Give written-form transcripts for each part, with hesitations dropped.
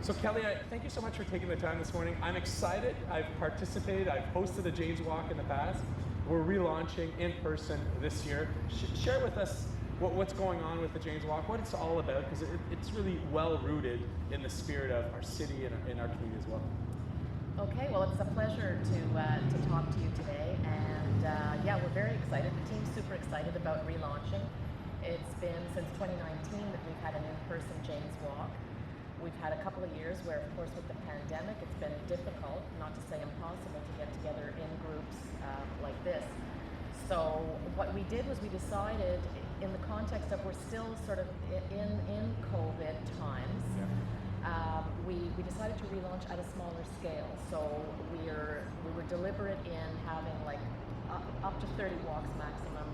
So Kelly, thank you so much for taking the time this morning. I'm excited. I've participated. I've hosted a Jane's Walk in the past. We're relaunching in person this year. Share with us what's going on with the Jane's Walk, what it's all about, because it's really well rooted in the spirit of our city and in our community as well. Okay, well, it's a pleasure to talk to you today, and yeah, we're very excited. The team's super excited about relaunching. It's been since 2019 that we've had an in-person Jane's Walk. We've had a couple of years where, of course, with the pandemic, it's been difficult, not to say impossible, to get together in groups like this. So what we did was we decided, in the context of we're still sort of in COVID times, we decided to relaunch at a smaller scale. So we were deliberate in having like up to 30 walks maximum.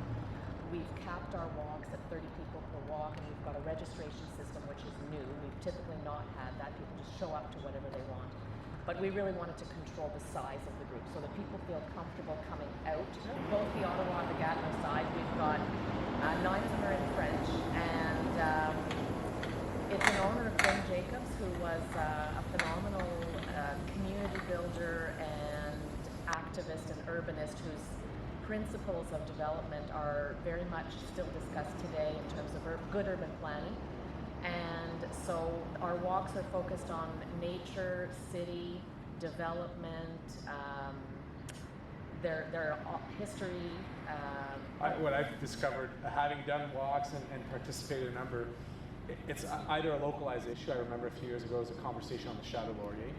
We've capped our walks at 30 people per walk, and we've got a registration system which is new. We've typically not had that. People just show up to whatever they want. But we really wanted to control the size of the group so that people feel comfortable coming out. Both the Ottawa and the Gatineau side, we've got 9 of them are in French, and it's in honor of Jane Jacobs, who was a phenomenal community builder and activist and urbanist whose principles of development are very much still discussed today in terms of good urban planning. And so our walks are focused on nature, city, development, their history. What I've discovered, having done walks and participated in a number, it's either a localized issue. I remember a few years ago, it was a conversation on the Chateau Laurier,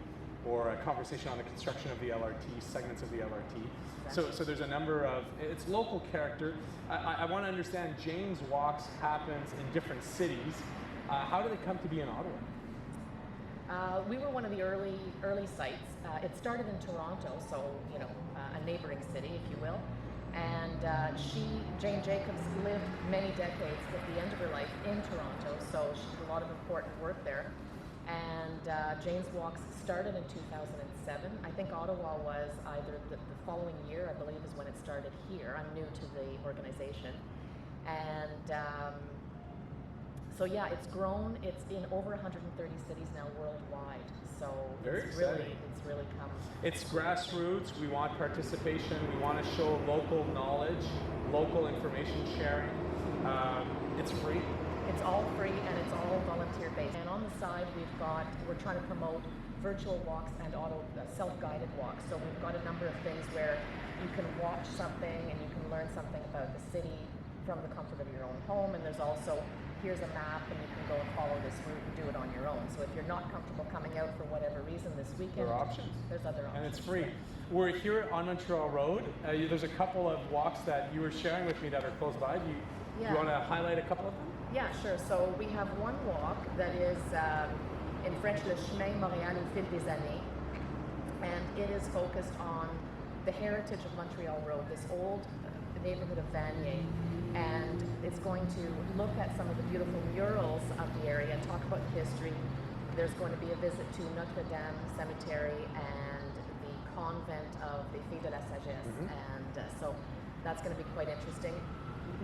or a conversation on the construction of the LRT, segments of the LRT. Exactly. So there's a number of, it's local character. I want to understand, Jane's Walks happens in different cities. How do they come to be in Ottawa? We were one of the early sites. It started in Toronto, so a neighboring city, if you will. And Jane Jacobs, lived many decades at the end of her life in Toronto, so she did a lot of important work there. And Jane's Walks started in 2007. I think Ottawa was either the following year, I believe, is when it started here. I'm new to the organization. And so yeah, it's grown. It's in over 130 cities now worldwide. So it's really come. It's grassroots. We want participation. We want to show local knowledge, local information sharing. It's free. It's all free and it's all volunteer based. And on the side, we're trying to promote virtual walks and self-guided walks. So we've got a number of things where you can watch something and you can learn something about the city from the comfort of your own home. And there's also, here's a map and you can go and follow this route and do it on your own. So if you're not comfortable coming out for whatever reason this weekend, there are options. There's other options. And it's free. We're here on Montreal Road. There's a couple of walks that you were sharing with me that are close by. Do you want to highlight a couple of them? Yeah, sure. So we have one walk that is in French, Le Chemin Montréal au fil des années, and it is focused on the heritage of Montreal Road, this old neighborhood of Vanier, and it's going to look at some of the beautiful murals of the area and talk about the history. There's going to be a visit to Notre Dame Cemetery and the convent of the Filles de la Sagesse, and so that's going to be quite interesting.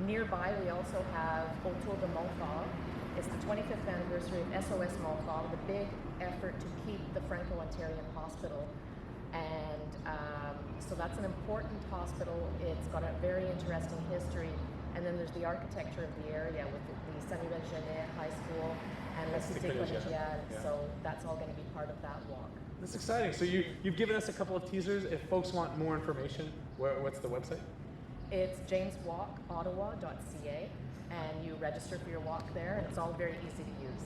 Nearby, we also have Autour de Montfort. It's the 25th anniversary of SOS Montfort, the big effort to keep the Franco-Ontarian hospital. And so that's an important hospital. It's got a very interesting history. And then there's the architecture of the area with the Samuel Genet High School and La Cité Collégiale. So that's all going to be part of that walk. That's exciting. So you've given us a couple of teasers. If folks want more information, what's the website? It's janeswalkottawa.ca, and you register for your walk there, and it's all very easy to use.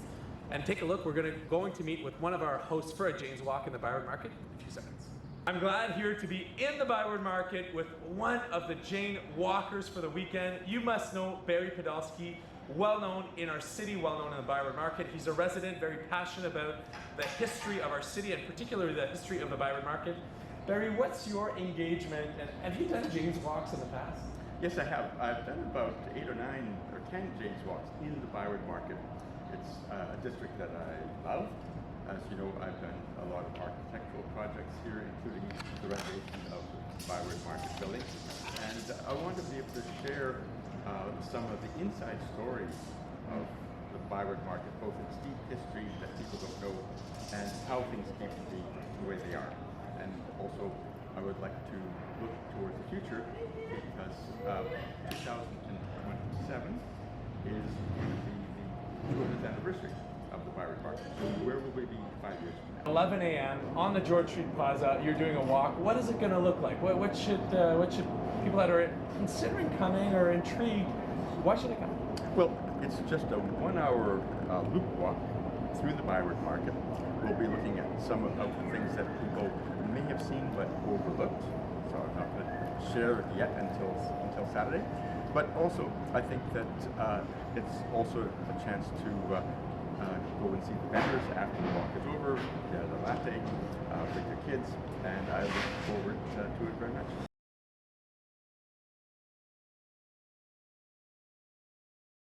And take a look. We're going to meet with one of our hosts for a Jane's Walk in the Byward Market in a few seconds. I'm glad here to be in the Byward Market with one of the Jane Walkers for the weekend. You must know Barry Podolsky, well known in our city, well known in the Byward Market. He's a resident, very passionate about the history of our city, and particularly the history of the Byward Market. Barry, what's your engagement, and have you done Jane's Walks in the past? Yes, I have. I've done about 8 or 9 or 10 Jane's Walks in the Byward Market. It's a district that I love. As you know, I've done a lot of architectural projects here, including the renovation of the Byward Market building. And I want to be able to share some of the inside stories of the Byward Market, both its deep history that people don't know and how things came to be the way they are. And also, I would like to look towards the future because 2027 is the 200th anniversary of the Byward Market. So where will we be 5 years from now? 11 a.m. on the George Street Plaza. You're doing a walk. What is it going to look like? What should people that are considering coming or intrigued? Why should they come? Well, it's just a 1 hour loop walk through the Byward Market. We'll be looking at some of the things that people may have seen but overlooked. So I'm not going to share it yet until Saturday. But also, I think that it's also a chance to go and see the vendors after the walk is over, get a latte, bring your kids, and I look forward to it very much.